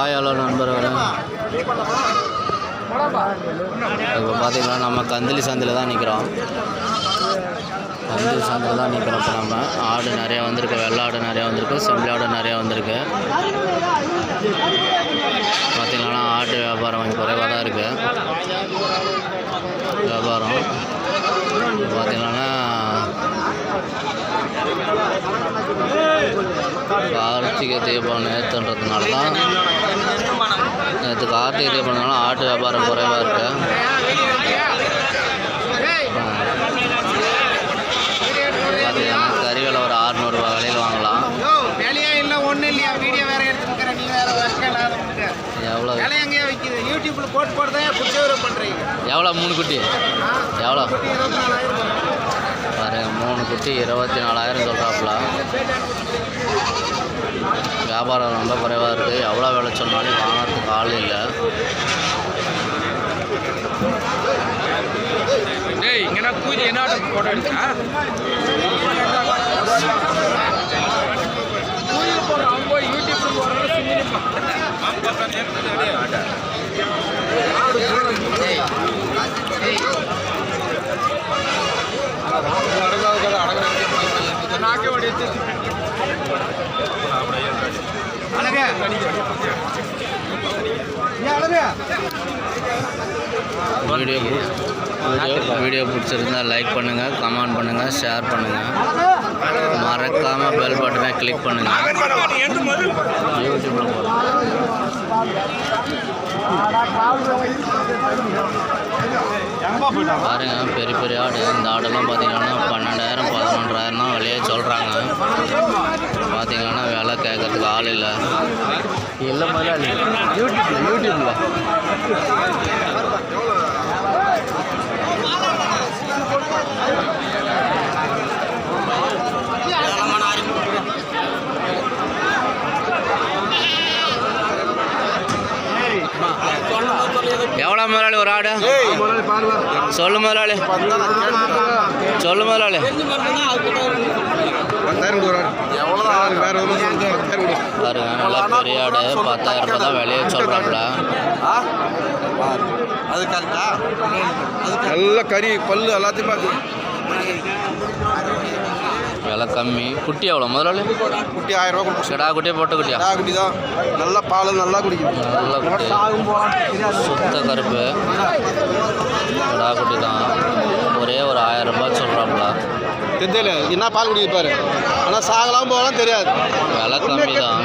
காய் எவ்வளோ நண்பர் வரும்? இப்போ பார்த்தீங்கன்னா நம்ம கந்திலி சந்தையில் தான் நிற்கிறோம். கந்திலி சந்தையில் தான் நிற்கிறோம். இப்போ நம்ம ஆடு நிறையா வந்திருக்கு, வெள்ளை ஆடு நிறையா வந்திருக்கு, செம்பளி ஆடு நிறையா வந்திருக்கு. பார்த்தீங்கன்னா ஆட்டு வியாபாரம் கொஞ்சம் குறைவாக தான் இருக்குது வியாபாரம். பார்த்தீங்கன்னா கார்த்திகை தீபம் நேற்றுன்றதுனால தான் நேற்று கார்த்திகை தீபம்னால ஆட்டு வியாபாரம் குறைவாக இருக்குது. பார்த்தீங்கன்னா கறி விலை ஒரு 600 ரூபா விலையில் வாங்கலாம். எவ்வளோ எவ்வளோ 3 குட்டி எவ்வளோ பாருங்க, 3 குட்டி 24,000 சொல்கிறாப்புல. வியாபாரம் ரொம்ப குறைவாக இருக்குது. எவ்வளோ விலை சொன்னாலும் வாங்கிறதுக்கு ஆள் இல்லை. வீடியோ பிடிச்சிருந்தால் லைக் பண்ணுங்கள், கமெண்ட் பண்ணுங்கள், ஷேர் பண்ணுங்கள். மறக்காமல் பெல் பட்டனை கிளிக் பண்ணுங்கள். யூடியூப்பில் பாருங்கள், பெரிய பெரிய ஆடு. இந்த ஆடெல்லாம் பார்த்தீங்கன்னா 12,000 11,000 தான் விலையே சொல்கிறாங்க. பார்த்தீங்கன்னா விலை கேட்கறதுக்கு ஆள் இல்லை. இல்லை முதல்ல யூடியூப்பில் எவ்வளோ முதலாளி ஒரு ஆடு சொல்லு முதலாளி, சொல்லு முதலாளி. பாருங்க, நல்லா பெரிய ஆடு 10,000 ரூபா தான் விலையே சொல்கிறாப்புல. அது கரெக்டா? நல்ல கறி பல்லு எல்லாத்தையும் பார்த்து விலை கம்மி. குட்டி எவ்வளோ முதலாளி? குட்டி 1000 ரூபா. கிடா குட்டியே போட்ட குட்டியா? கிடா குட்டி தான். நல்ல பால் நல்லா குடிக்கும். நல்ல குட்டி, சுத்த கருப்பு கிடா குட்டி தான். ஒரே ஒரு 1000 ரூபாய் சொல்கிறாப்புல. தெரியல என்ன பால் குடிப்பாரு, ஆனால் சாகலாம் போகலாம் தெரியாது. விலை கம்மி தான்.